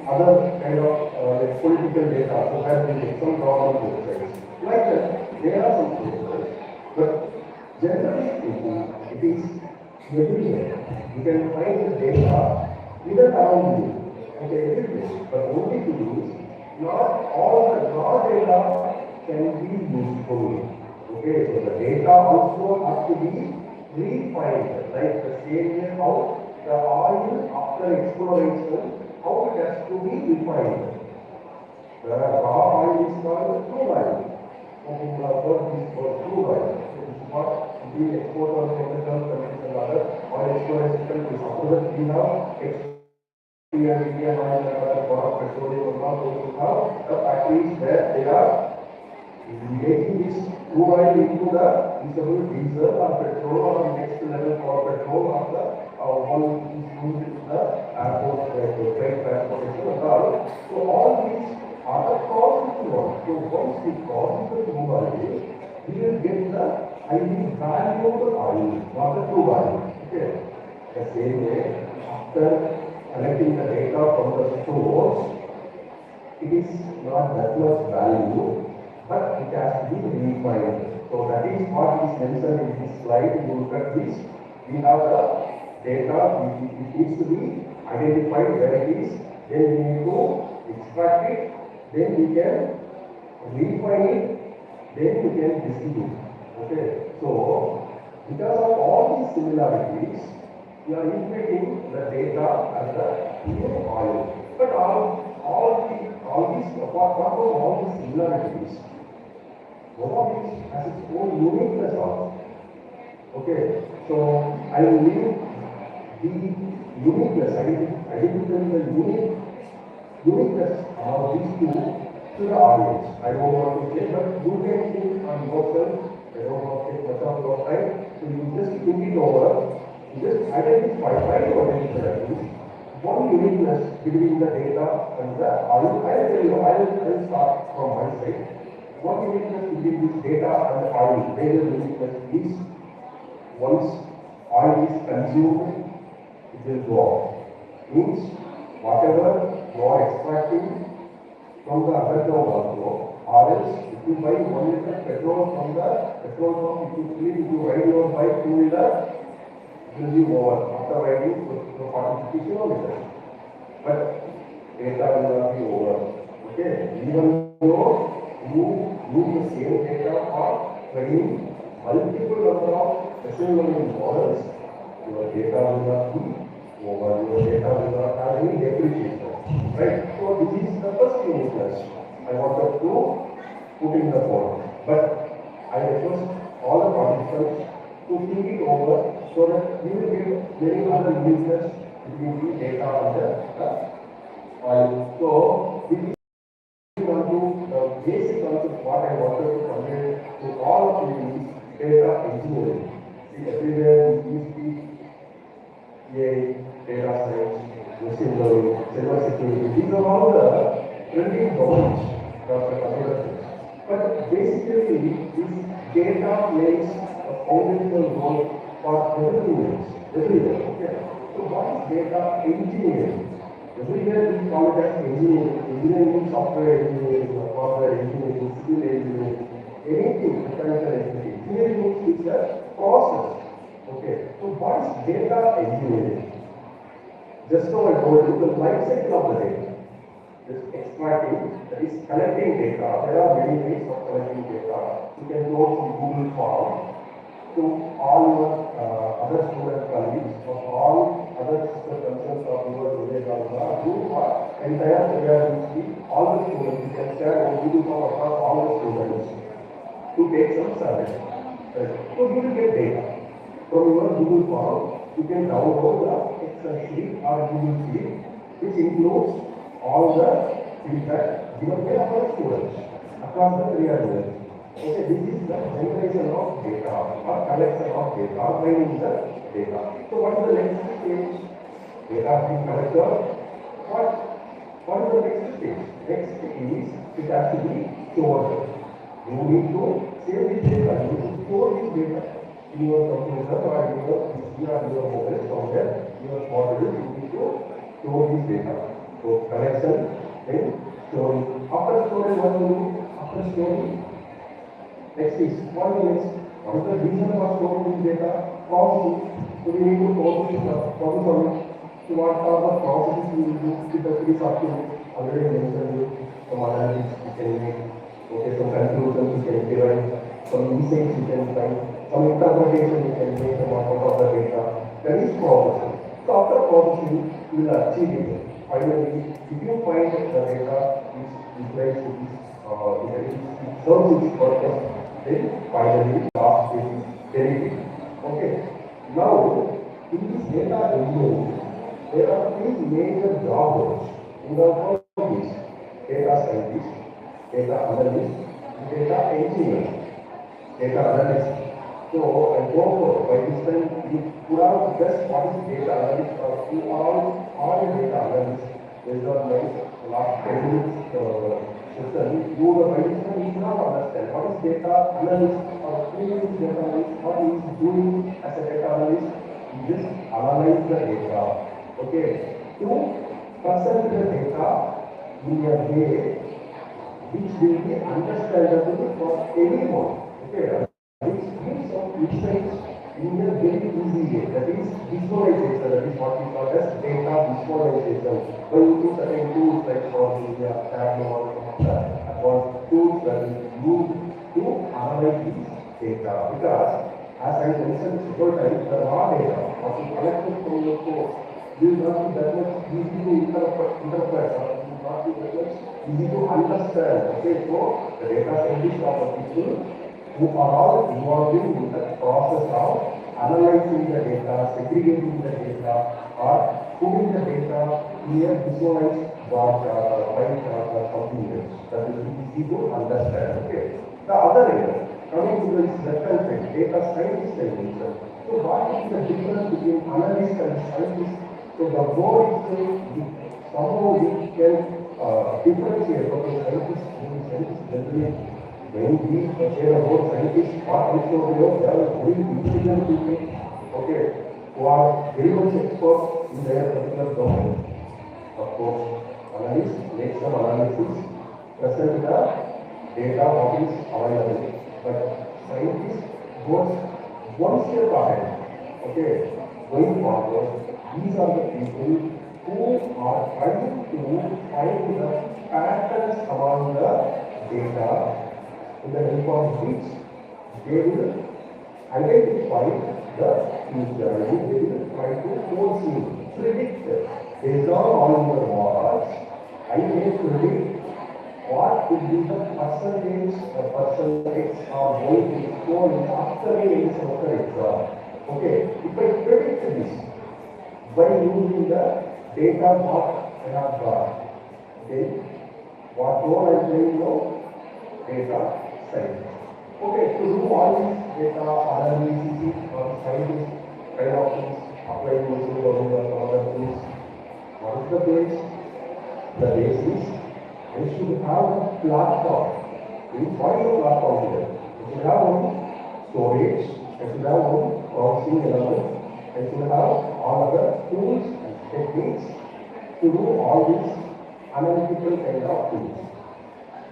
other kind of like political data, so that we get some problem both sides. Like that, there are some cases, but generally speaking, it is everywhere. You can find the data even around you, okay, everywhere. But only thing is, not all the raw data can be useful. Okay, so the data also has to be refined, like the same way how the oil after exploration, how it has to be refined. The raw oil is called crude oil. Something like that is called crude oil. It is not being exported from the Gulf countries and other oil exploration countries. After that, we have Indian oil and other product petroleum and all those who have the factories where they are making this crude oil into the usable diesel or petrol or next level for petrol or the one which is used in the airport freight transportation and all. So all these are the processing ones. So once we process the crude oil, we will get the highly valuable oil, not the crude oil. Okay. The same way, after collecting the data from the source, it is not that much value, but it has to be refined. So that is what is mentioned in this slide. If you look at this, we have the data, it needs to be identified where it is, then we need to extract it, then we can refine it, then we can distribute. Okay, so because of all these similarities, we are integrating the data as the new oil. But all these, apart from all these similarities, one of these has its own uniqueness also. Okay, so I will leave the uniqueness, identifying the uniqueness of these two to the audience. I don't want to say, but you can think on yourself. I don't want to take much of your time. So you just think it over. You just identify, try to identify at least one uniqueness between the data and the oil. I'll tell you, I'll start from my side. One uniqueness between this data and the oil, major uniqueness is once oil is consumed, it will go off. Means whatever you are extracting from the underground also, or else if you buy 1 liter petrol from the petrol pump, if you ride your bike 2-wheeler, will be over after riding to 40 kilometers. But data will not be over. Okay, even though you use the same data for training multiple number of machine learning models, your data will not be over. Your data will not have any depreciation. Right? So this is the first uniqueness I wanted to put in the board. But I request all the participants to think it over so that we will get very other uniqueness between the data and the oil. So this is on to the basic concept what I wanted to convey to all of you is data engineering. See, everywhere we speak AI, data science, machine learning, cyber security. These are all the trending domains of the computer science. But basically, this data plays a foundational role for everything else, everywhere. Okay. So what is data engineering? Everywhere we call it as engineering. Engineering means software engineering, hardware engineering, civil engineering, anything, mechanical engineering. Engineering means it's a process. Okay. So what is data engineering? Just now I told you the life cycle of the data. Just extracting, that is collecting data. There are many ways of collecting data. You can go from Google Form to all your other student colleagues or all other sister concerns of your village also. You are entire university, all the students, you can share on Google Form across all the students to take some survey. Right. So you will get data. From your Google Form, you can download the Excel sheet or Google sheet, which includes all the feedback given by our students across the 3 years. Okay, this is the generation of data or collection of data, training the data. So what is the next stage? Data being collected. What is the next stage? Next is it has to be stored. You need to save this data. You need to store this data in your computer or in your PC or your mobile somewhere. Your portable, you need to store this data. So connection, then story. After story, what do you do? After story, next is what is next? What is the reason for storing this data? Processing. So we need to process on it. So what are the processes we will do with the three subunits? Already mentioned you. Some analysis we can make. Okay, some conclusions we can derive. Some insights we can find. Some interpretation we can make about of the data. That is processing. So after processing, we will achieve it. Finally, if you find the data which implies to this, it serves its purpose, then finally last is derivative. Okay. Now, in this data engineering, there are three major job roles. In the first is data scientist, data analyst, data engineer. Data analyst. So I go for by this time you could have just what is data analyst or you are a data analyst based on my last 10 minutes session. You by this time you cannot understand what is data analyst or who is data analyst, what he is doing as a data analyst. You just analyze the data. Okay. To present the data in a way which will be understandable for anyone. Okay. Which gives some insights in a very easy way. That is visualization. That is what we call as data visualization. When you use certain tools like Power BI, Tableau, or advanced tools that is used to analyze this data. Because as I mentioned several times, the raw data of the collected from your source will not be that much easy to interpret or will not be that much easy to understand. Okay, so the data scientists are the people who are all involved in the process of analyzing the data, segregating the data, or putting the data in a visualized bar chart or pie chart or something else. That is easy to understand. Okay. The other area, coming to this left-hand side, data scientist and mentioned. So what is the difference between analyst and scientist? So the more somehow we can differentiate between scientists and scientists generally. When we share about scientists, what we show here, they are very intelligent people, okay, who are very much expert in their particular domain. Of course, analysts make some analysis, present the data what is available. But scientists goes one step ahead, okay, going forward. These are the people who are trying to find the patterns among the data in the help of which they will identify the future. They will try to foresee, predict. Based on all your models, I may predict what will be the percentage are going to be scored after the semester exam. Okay, if I predict this by using the data what I have got, then what role I am playing now? Data science. Okay, to do all these data analysis or scientist kind of things, applying machine learning or some other tools, what is the base? The base is I should have a platform. What is the platform here? I should have one storage, I should have one processing element, I should have all other tools and techniques to do all these analytical kind of tools.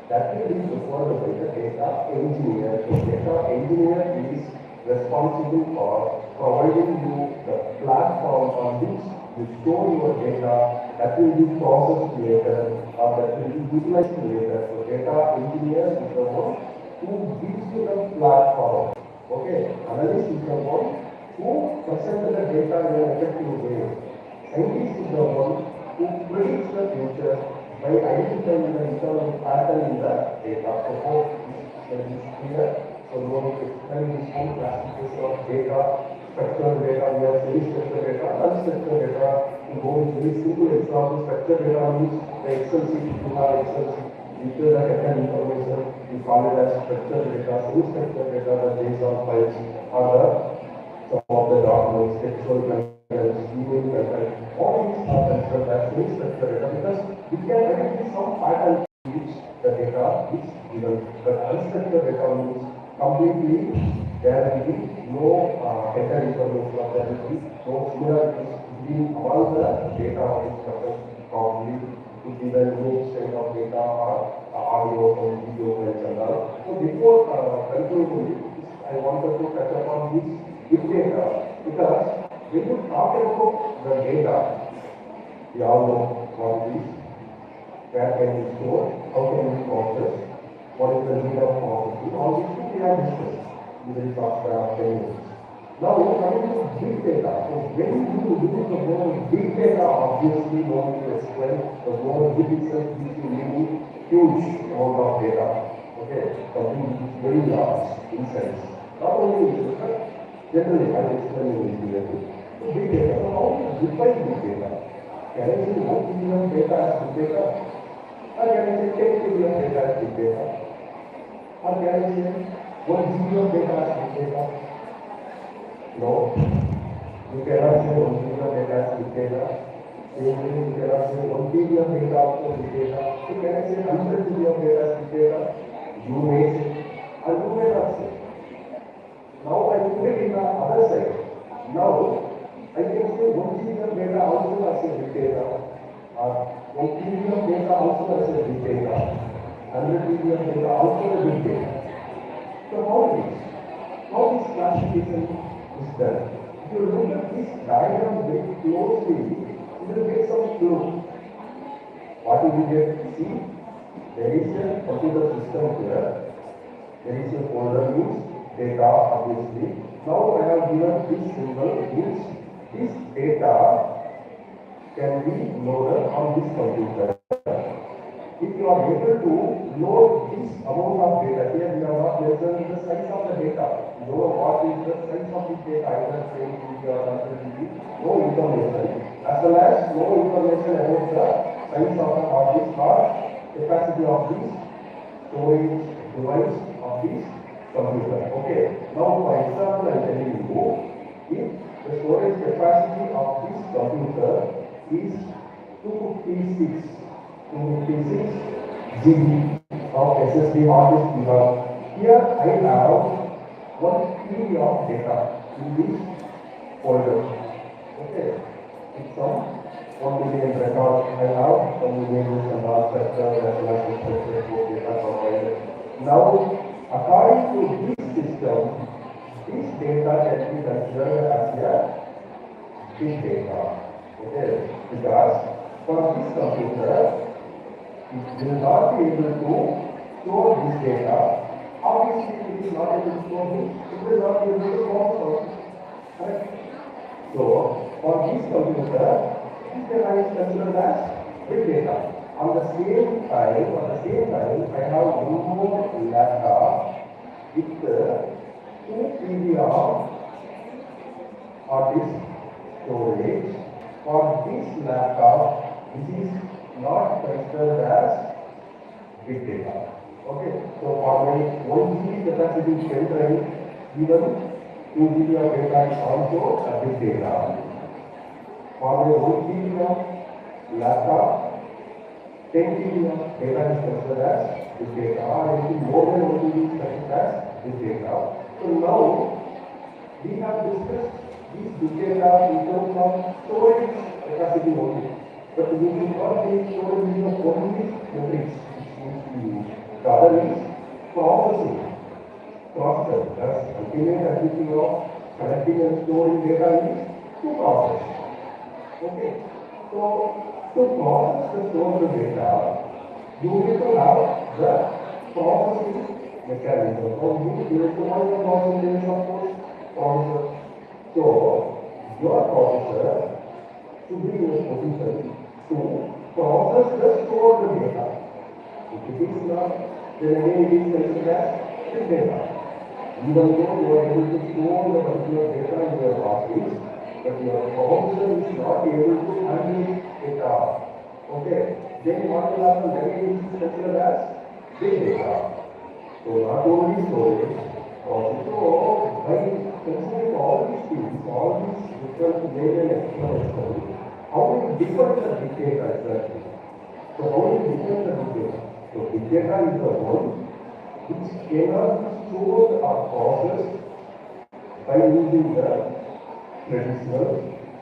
That will be performed by the data engineer. So data engineer is responsible for providing you the platform on which you store your data that will be processed later or that will be utilized later. So data engineer is the one who gives you the platform. Okay, analyst is the one who presents the data in an effective way. Scientist is the one who predicts the future by identifying the internal pattern in the data. Suppose this is here. So we want to explain this whole classification of data, structured data, we have semi-structured data, unstructured data. To go into very simple example, structured data means the Excel sheet, you have Excel sheet, you fill the header information, you call it as structured data, semi-structured data, the JSON files, or the some of the documents, textual contents, email content, all these are considered as semi-structured data because we can identify some pattern which the data is given. But unstructured data means completely there will be no header information or there will be no similarities between all the data of this person probably could be the image kind of data or audio from video files and all. So before concluding, I wanted to touch upon this big data because when you talk about the data, we all know what it is, where can we store, how can we process, what is the need of processing, all these things we have discussed in the software of 10 minutes. Now coming to big data. So when you use the word big data, obviously no need to explain, the word big itself gives you really huge amount of data. Okay, something which is very large in size. Not only in this, but generally I will explain in this. So big data. So how to define big data? Can I say 1 billion data as big data? Or can I say 10 billion data as big data? Or can I say 1 billion data as big data? No. You cannot say 1 billion data as big data. Same way you cannot say 1 billion data also big data. You cannot say 100 billion data as big data. You may say, or you may not say. Now I put it in the other side. Now I can say 1 billion data also as a big data, or 1 billion data also as a big data, 100 billion data also a big data. So how this classification is done? If you look at this diagram very closely, you will get some clue. What will you get? See, there is a computer system here. There is a folder means data, obviously. Now I have given this symbol means this data can be loaded on this computer. If you are able to load this amount of data, here we are not measuring the size of the data. You know what is the size of this data, either 10 GB or 100 GB, no information. As well as no information about the size of the hard disk or capacity of this storage device of this computer. Okay. Now for example, I am telling you, if the storage capacity of this computer is 256 GB of SSD hard disk you have. Here I have 1 TB of data in this folder. Okay. It's some 1 million records I have, some images and all structures as well as structured data provided. Now, according to this system, this data can be considered as a big data. Okay, because for this computer, it will not be able to store this data. Obviously, it is not able to store it, it will not be able to process it. Correct? So, for this computer, this data is considered as big data. At the same time, I have one more laptop with 2 TB of hard disk storage. For this laptop, this is not considered as big data. Okay, so for my 1 GB capacity pen drive, even 2 GB of data is also a big data. For my 1 GB of laptop, 10 GB of data is considered as big data, or anything more than 1 GB is considered as big data. So now we have discussed these big data in terms of storage capacity only. But we will not be storage of only memories which needs to be used. The other is processing. Process. That's ultimate activity of collecting and storing data is to process. Okay. So to process the stored data, you need to have the processing mechanism. So you need to have the processing processor. So your processor should be in a position to process the stored data. If it is not, then again it is considered as big data. Even though you are able to store the particular data in your hard disk, but your processor is not able to handle data. Okay, then what will happen? Then it is considered as big data. So not only storage, also by considering all these things, all these different layer and external, how do you define the big data exactly? So how do you define the big data? So big data is the one which cannot be stored or processed by using the traditional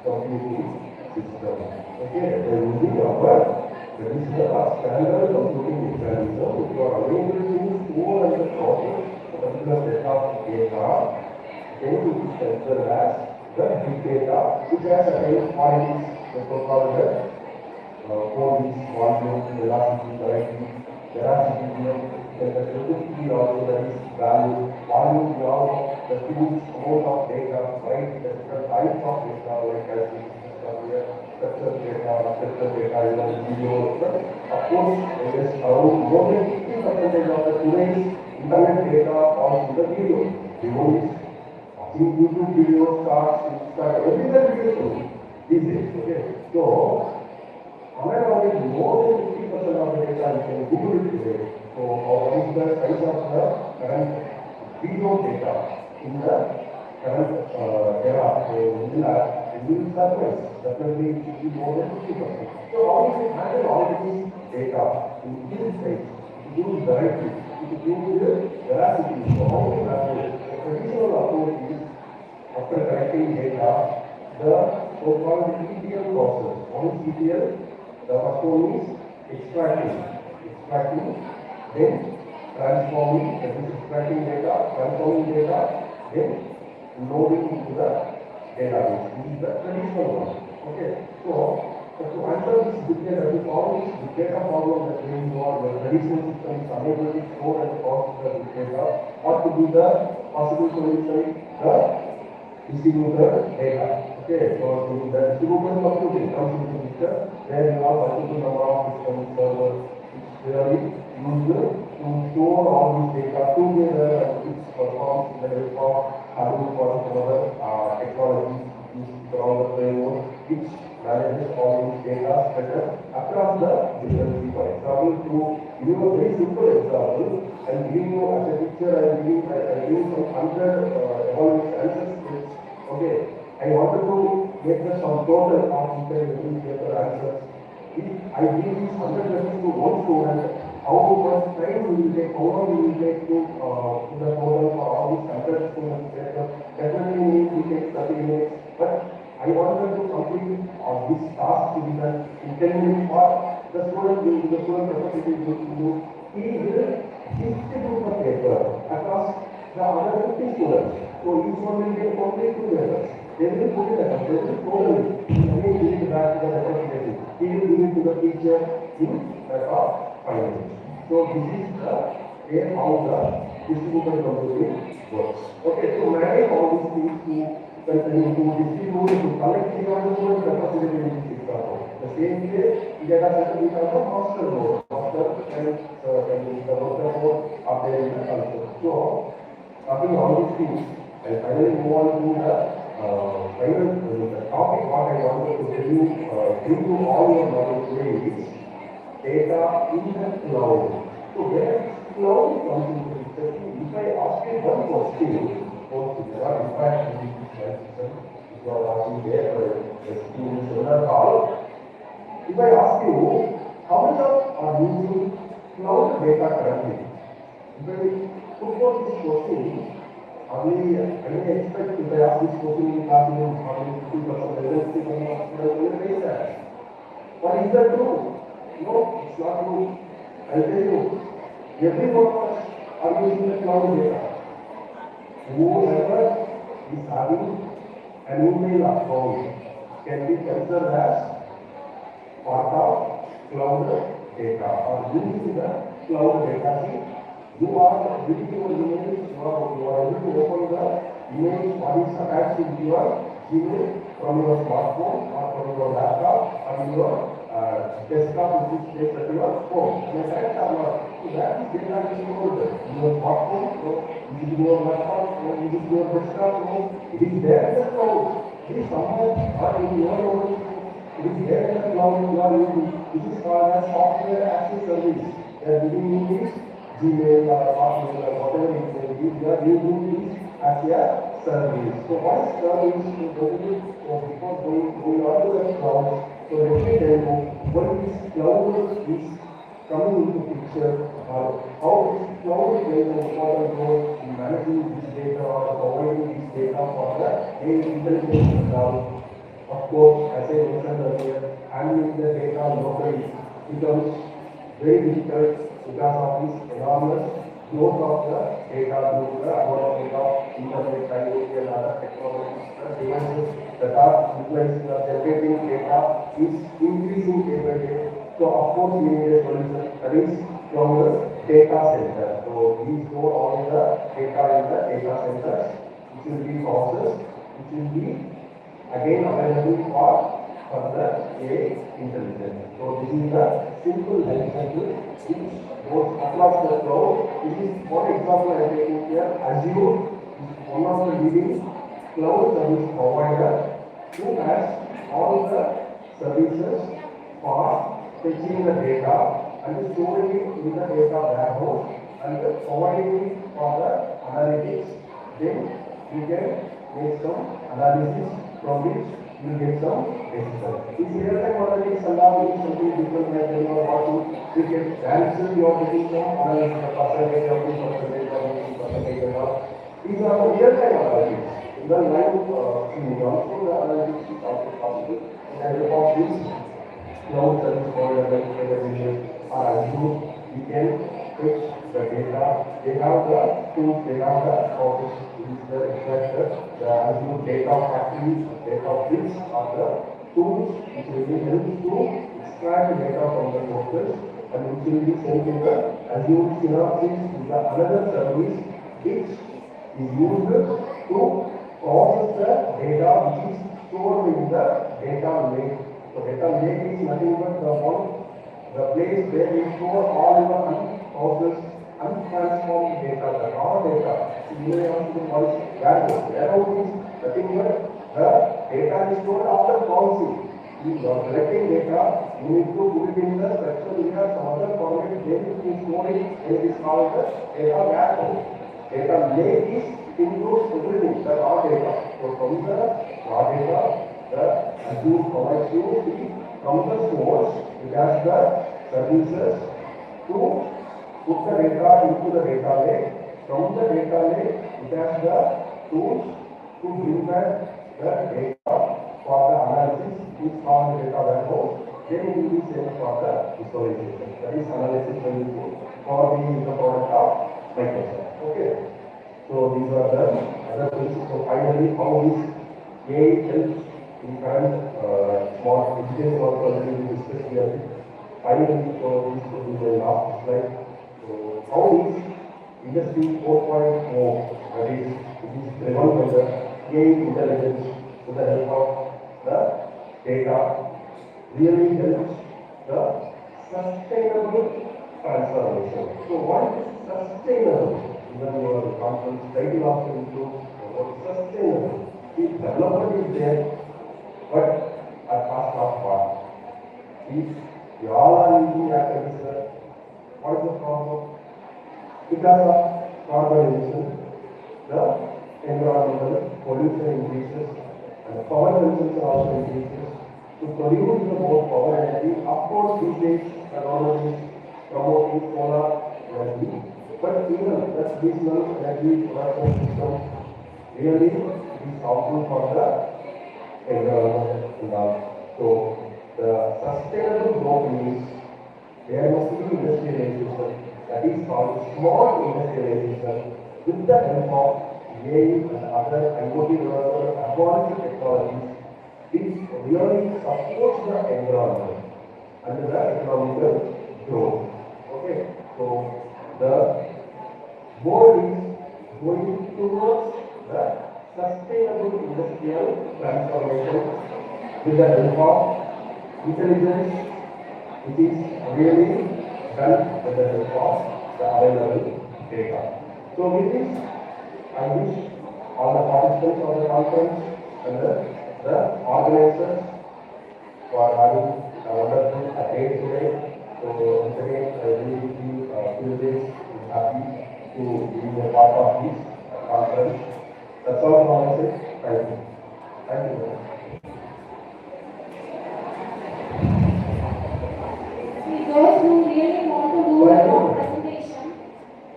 computing system. Okay, by using our That is the standard computing mechanism. If you are unable to store and process a particular set of data, then it is considered as the big data, which has certain qualities, the so-called quantities, volume, velocity, variety, veracity, then the sensitivity also, that is value, volume, now the huge amount of data, right? The different types of data, like as we discussed earlier, structured data, unstructured data, video. But of course, there is around more than 50% of the today's internet data falls in the video. Video is watching YouTube videos, cards, Instagram, everywhere videos these days. Okay, so somewhere around more than 50% of the data you can Google it today. So what is the size of the current video data in the current era? So we will surprise. Definitely it will be more than 50%. So how do you handle all these data in huge size? It use variety, it use veracity. So how do you handle it? The traditional approach is after collecting data, the so-called ETL process. What is ETL? The first one is extracting, then transforming, that is extracting data, transforming data, then loading into the database. This is the traditional one. Okay, so to answer this big data, to solve this big data problem that we know, the traditional system is unable to store and process the big data, what could be the possible solution? The distributed data. Okay, so the distributed computing comes into the picture, where you have multiple number of systems, servers, which really used to store all these data together and which performs in the help of Hadoop or some other technologies used around the framework, which manages all these data better across the different. For example, to give you a very simple example, and giving you as a picture, and giving some 100 evaluation answers. Okay, I wanted to make the sum total of each paper answers. If I give these 100 questions to one student, how much time will it take, how long will it take to the total for all these 100 students paper? Definitely we take 30 minutes, but I wanted to complete this task to be done in 10 minutes, or the student capacity will do. He will distribute the paper across the other 50 students. So each one will get only 2 papers. They will put it as they will totally. Again, give it back to the representative. He will give it to the teacher in record 5 minutes. So this is the way how the distributed computing works. Okay, to manage all these things, to continue to distribute, to collect the student representative in this example. The same way, we get a certain example of master node. Master and the worker node are there in the culture. So, after all these things, I finally move on to the topic what I wanted to tell you, bring to all your knowledge today is data in the cloud. So where is cloud comes into the picture? If I ask you one question, if you are in fact in this system, if you are watching there for a similar call, if I ask you how much of are using cloud data currently? If I put forth this question, I may expect if I ask this question in classroom, probably 50% less, 50% of students will raise that. But is that true? No, it's not true. I'll tell you, every one of us are using the cloud data. Whoever is having an email account can be considered as part of cloud data or using the cloud data sheet. You are reading your emails, you are able to open the emails what is attached to your Gmail from your smartphone or from your laptop or your desktop, which is placed at your phone. So that is data is stored in your smartphone, so it is in your laptop, so it is your desktop, so it is there in the cloud. It is somewhere or in your own. It is there in the cloud you are using. This is called as software as a service. They are giving you this Gmail or Hotmail or whatever it may be, they are using this as a service. So what is service? So before going on to the cloud, so let me tell you what this cloud is coming into picture, or how this cloud plays an important role in managing this data or providing this data for the intelligence cloud. Of course, as I mentioned earlier, handling the data locally. becomes very difficult because of this enormous growth of the data due to the advancement of internet, IoT and other technologies. The devices that are utilizing or generating data is increasing day by day. So of course we need a solution that is cloud data center. So we store all the data in the data centers, which will be processed, which will be again available for the AI intelligence. So this is the simple life cycle which goes across the cloud. This is one example I am taking here. Azure is one of the leading cloud service provider who has all the services for fetching the data and storing it in the data warehouse and providing it for the analytics. Then you can make some analysis from which you will get some decision. This real-time analytics allow you something different like you know how to you can answer your decision, analyze the percentage of this percentage of this percentage and all. These are the real-time analytics. In the live streaming also the analytics is also possible. And of this cloud service provider like AWS or Azure, we can fetch the data. They have the tools, they have the process, which is the extractor, the Azure data factory, data bricks are the tools which will help to extract data from the sources and which will be sent to the Azure Synapses is the another service which is used to process the data which is stored in the data lake. So data lake is nothing but the place where we store all the unprocessed, untransformed data, the raw data. You may have to call it warehouse. Warehouse is nothing but the data is stored after processing. You are collecting data, you need to put it in the structure, you have some other format, then you store it, and it is called the data warehouse. Data lake is, it includes everything, the raw data. So from the raw data, the Azure provides you from the source, it has the services to put the data into the data lake. From the data lake, it has the tools to bring back the data for the analysis, which from the data warehouse, then it will be sent for the visualization. That is analysis for the product of Microsoft. Okay. So these are the other things. So finally, how this AI helps in current small education also already we discussed here. Finally, so this will be the last slide. So how is industry 4.0 that is it is driven by the AI intelligence with the help of the data really helps the sustainable transformation. So what is sustainable? Even your conference title also includes what is sustainable. The development is there, but at cost of what? If we all are using activities, what is the problem? Because of carbon emission, the environmental pollution increases and power consumption also increases. To produce the more power energy, of course these days technology is promoting solar energy, but even the traditional energy production system really is harmful for the environment. So the sustainable growth means there must be industrialization, that is called small industrialization, with the help of AI and other IoT developers, advanced technologies, which really supports the environment and the economical growth. Okay, so the world is going towards the sustainable industrial transformation with the help of intelligence, which is really done with the help of the available data. So with this, I wish all the participants of the conference and the organizers for having a wonderful day today. So once again, I really feel privileged and happy to be a part of this conference. That's all from my side. Thank you. Thank you very much. Those who really want to do a long presentation,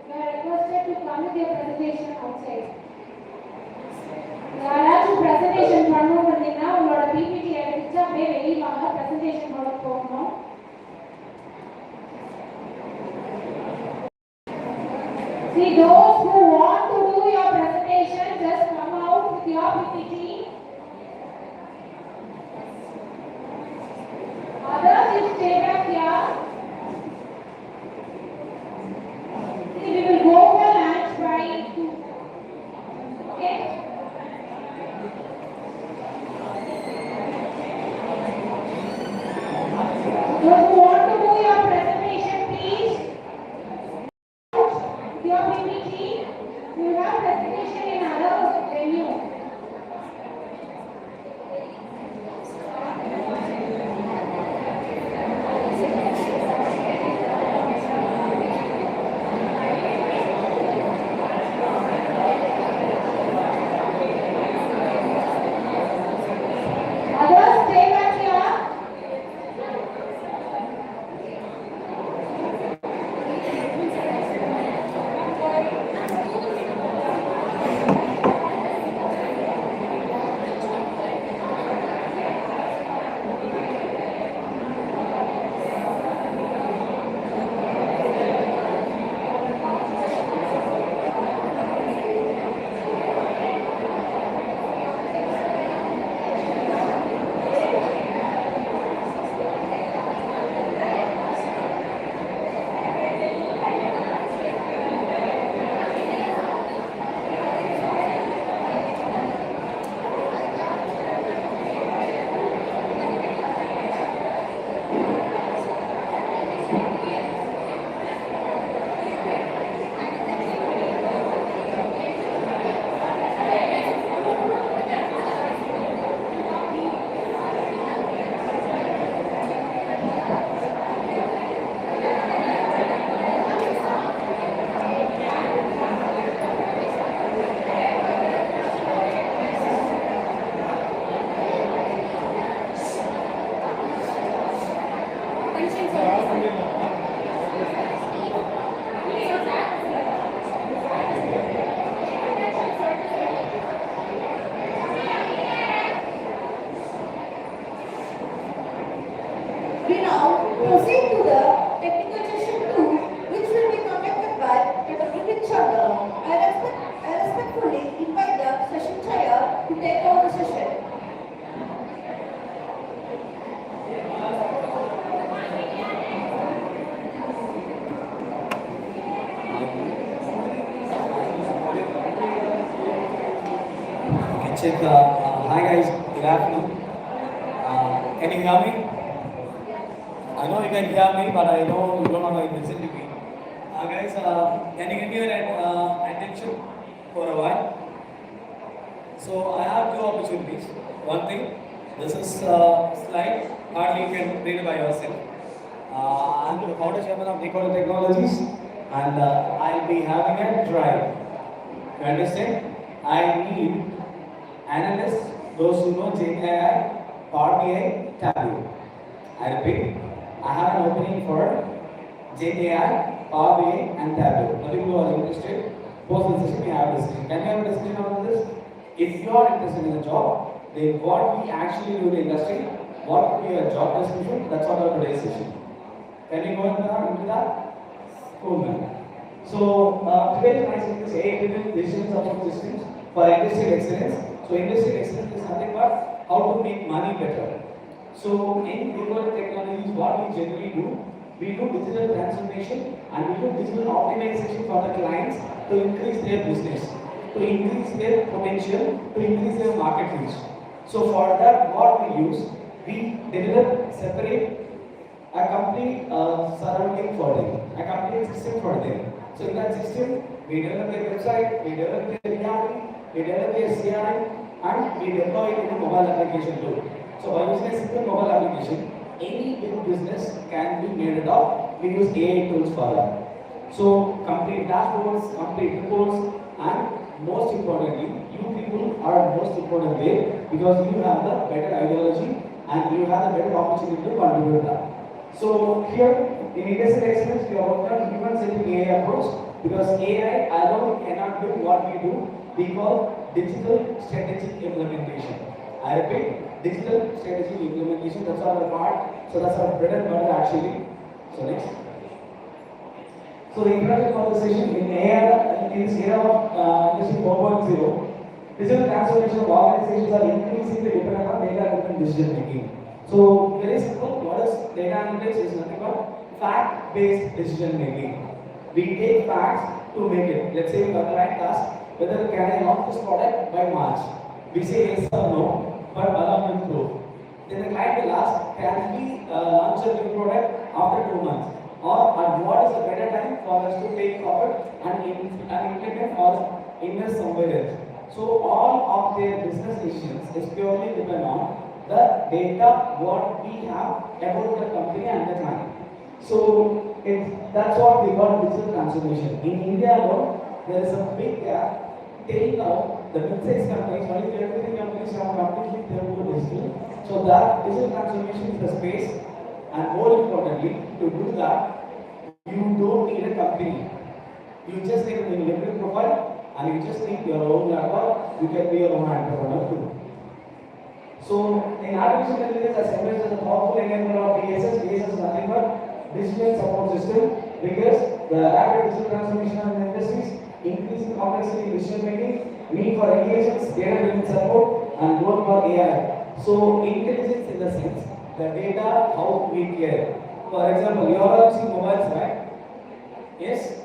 you are requested to come with your presentation outside. யாராச்சும் presentation பண்ணணும், உங்களோட PPT எடுத்துட்டு அப்படியே வெளியே வாங்க, presentation போட போகணும். See, those who want to do your presentation, just come out with your PPT. Others, you stay back here. See, we will go for lunch by 2. Okay? Those who want to do your presentation, please. Your PPT, you have presentation in other venue. Others, stay back here. We now proceed to the technical session 2, which will be conducted by Dr. Vipin Chandra. I respectfully invite the session chair to take over the session. Check. Hi guys, good afternoon. Can you hear me? I know you can hear me, but I know you don't know how to listen to me. Guys, can you give me your attention for a while? So I have two opportunities. One thing, this is slide, hardly you can read it by yourself. I'm the founder chairman of Decoder Technologies, and I'll be having a drive. You understand? I need analysts, those who know GenAI, Power BI, Tableau. I repeat, I have an opening for GenAI, Power BI, and Tableau. Now, people who are interested, post the session, we have a discussion. Can we have a discussion on this? If you are interested in a job, then what we actually do in the industry, what would be a job description? That's what our today's session. Can we go into that? Cool, man. So, today my session is 8 decision support systems for industrial excellence. So, industrial excellence is nothing but how to make money better. So, in Decoder Technologies, what we generally do, we do digital transformation and we do digital optimization for the clients to increase their business, to increase their potential, to increase their market reach. So, for that, what we use, we develop separate a complete surrounding for them, a complete system for them. So, in that system, we develop a website, we develop a ERP, we develop a CRM, and we deploy it in a mobile application too. So by using a simple mobile application, any big business can be made it up. We use AI tools for that. So complete dashboards, complete reports, and most importantly, you people are most important there because you have the better ideology and you have the better opportunity to contribute that. So here in industrial excellence, we are working on human-centric AI approach because AI alone cannot do what we do. We call digital strategic implementation. I repeat, digital strategic implementation. That's our part. So that's our bread and butter actually. So next. So the introduction conversation in this era of Industry 4.0, digital transformation of organizations are increasingly dependent on data-driven decision making. So very simple, what is data analytics is nothing but fact-based decision making. We take facts to make it. Let's say a client asks whether can I launch this product by March. We say yes or no, but along with proof. Then the client will ask, can we launch a new product after 2 months? Or at what is a better time for us to take forward and implement or invest somewhere else? So all of their business decisions is purely depend on the data what we have about the company and the client. So that's what we call digital transformation. In India alone, there is a big gap. Till now, the mid-sized companies, only 33 companies have completely turned to digital. So that digital transformation is the space, and more importantly, to do that, you don't need a company. You just need a LinkedIn profile, and you just need your own laptop. You can be your own entrepreneur too. So in artificial intelligence, as emerged as a powerful enabler of DSS, DSS is nothing but digital support system, because the rapid digital transformation of industries, increasing complexity in decision making, need for regulations, data-driven support, and growth for AI. So intelligence in the sense, the data, how we care. For example, you are using mobiles, right? Yes?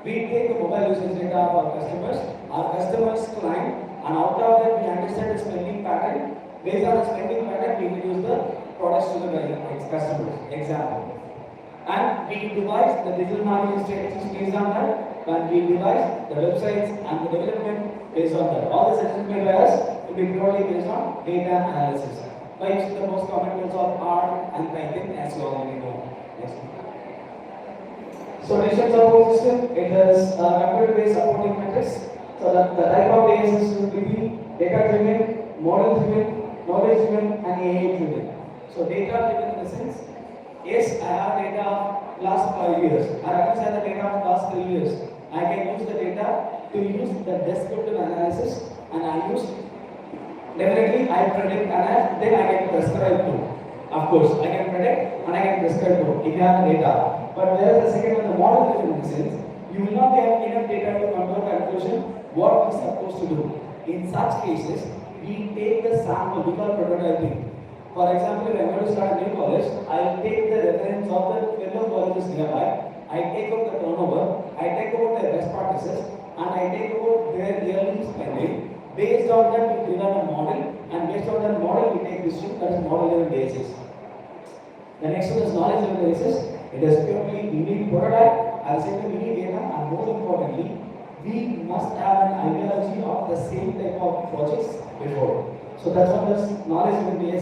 We take the mobile usage data of our customers' client, and out of that we understand the spending pattern. Based on the spending pattern, we introduce the products to the customers. Example. And we devise the digital marketing strategies based on that, and we devise the websites and the development based on that. All the decisions made by us will be purely based on data analysis by using the most common tools of R and Python, as you already know. Next. So digital support system, it has computer-based supporting metrics. So the type of DSS will be data-driven, model-driven, knowledge-driven, and AI-driven. So data-driven in the sense, yes, I have data of last 5 years. I at least have the data of last 3 years. I can use the data to use the descriptive analysis, and I use definitely I predict and then I can prescribe to. Of course, I can predict and I can prescribe to if you have the data. But there is a second one, the model driven in the sense, you will not have enough data to come to a conclusion what we are supposed to do. In such cases, we take the sample, we call prototyping. For example, if I am going to start a new college, I will take the reference of the fellow colleges nearby, I take out the turnover, I take out their best practices, and I take out their yearly spending. Based on that, we design a model, and based on that model, we take decision, that is model level basis. The next one is knowledge level basis. It is purely we need prototype, as I said, we need data, and more importantly, we must have an ideology of the same type of projects before. So that's what this knowledge level basis.